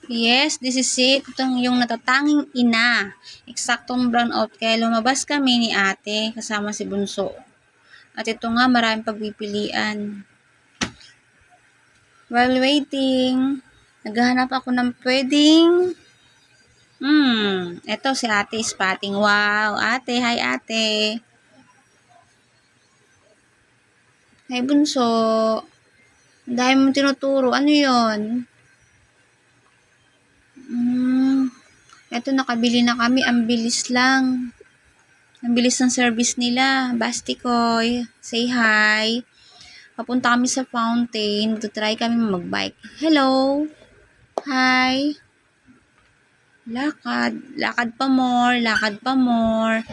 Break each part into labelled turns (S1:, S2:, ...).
S1: Yes, this is it. Itong yung natatanging ina. Eksaktong brown out. Kaya lumabas kami ni ate kasama si Bunso. At ito nga, maraming pagpipilian. While waiting, naghahanap ako ng pwedeng... Ito si ate spotting. Wow, ate. Hi, ate. Hi, Bunso. Dahil mo tinuturo. Ano yon? Ito, nakabili na kami. Ang bilis lang. Ang bilis ng service nila. Bastikoy. Say hi. Papunta kami sa fountain. Magtutry kami magbike. Hello. Hi. Lakad. Lakad pa more. Lakad pa more.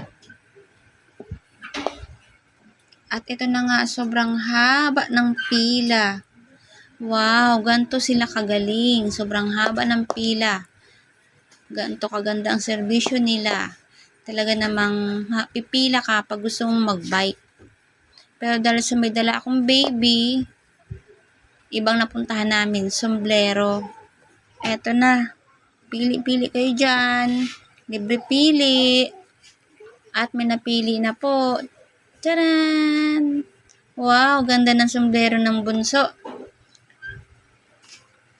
S1: At ito na nga, sobrang haba ng pila. Wow, ganito sila kagaling. Sobrang haba ng pila. Ganito kaganda ang serbisyo nila. Talaga namang pipila ka pag gusto mong magbike. Pero dahil sa may dala akong baby, ibang napuntahan namin, sombrero. Eto na. Pili-pili kayo dyan. Libre pili. At may napili na po. Taran! Wow, ganda ng sombrero ng Bunso.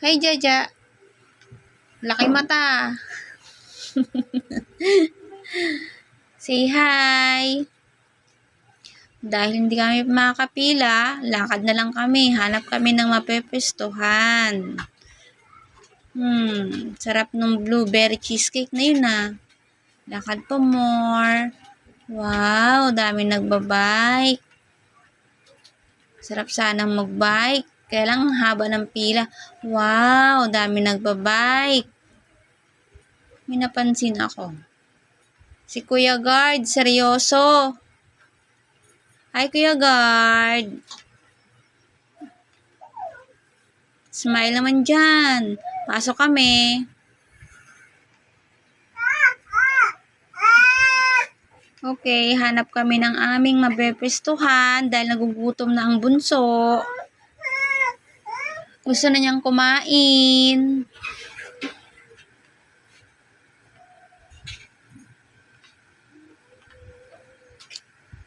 S1: Hi, Jaja. Laki mata. Say hi. Dahil hindi kami makakapila, lakad na lang kami. Hanap kami ng mapepestuhan. Sarap ng blueberry cheesecake na yun Lakad pa more. Wow, dami nagbabike. Sarap sanang magbike. Kaya lang haba ng pila. Wow, dami nagbabike. May napansin ako. Si Kuya Guard, seryoso. Hi, Kuya Guard. Smile naman dyan. Pasok kami. Okay, hanap kami ng aming mabepestuhan dahil nagugutom na ang Bunso. Gusto na niyang kumain.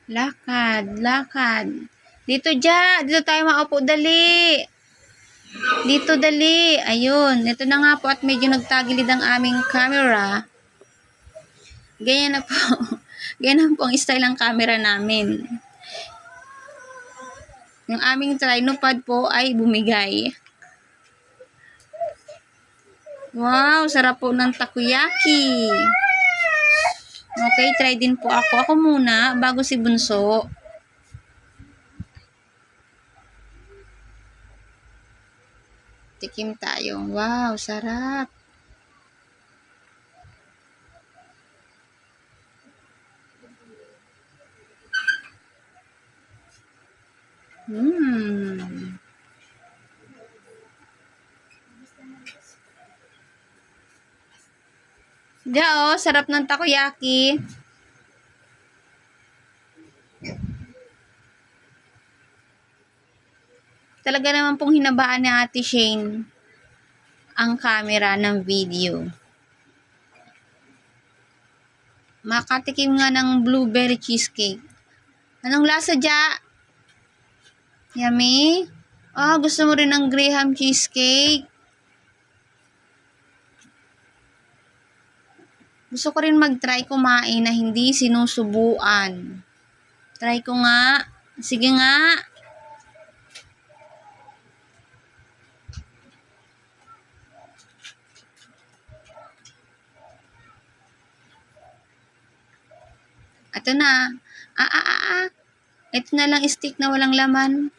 S1: Lakad, lakad. Dito tayo maupo, dali. Dito, dali. Ayun, ito na nga po at medyo nagtagilid ang aming camera. Ganyan na po. Ganyan po ang style ng camera namin. Yung aming tripod po ay bumigay. Wow, sarap po ng takoyaki. Okay, try din po ako. Ako muna, bago si Bunso. Tikim tayo. Wow, sarap. Sarap ng takoyaki. Talaga naman pong hinabaan ni Ate Shane ang camera ng video. Makatikim nga ng blueberry cheesecake. Anong lasa, Ja? Yummy? Gusto mo rin ng Graham cheesecake? Gusto ko rin mag-try kumain na hindi sinusubuan. Try ko nga. Sige nga. Ito na. Ito na lang stick na walang laman.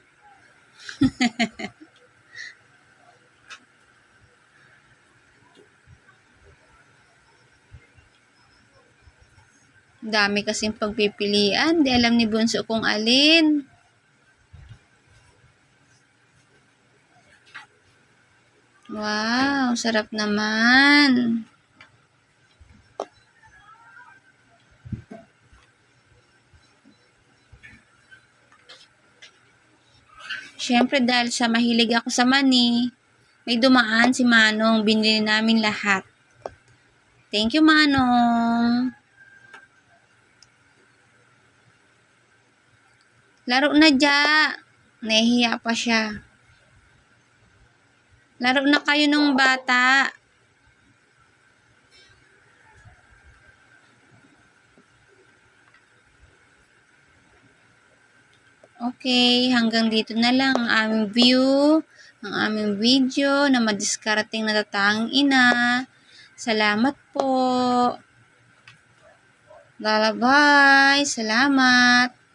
S1: Dami kasing pagpipilian. Di alam ni Bunso kung alin. Wow, sarap naman. Siyempre dahil sa mahilig ako sa mani, May dumaan si Manong. Binili namin lahat. Thank you, Manong. Laro na, Ja. Nahihiya pa siya. Laro na kayo nung bata. Okay, hanggang dito na lang ang aming view, ang aming video na madiskarteng natatanging ina. Salamat po. Bye-bye. Salamat.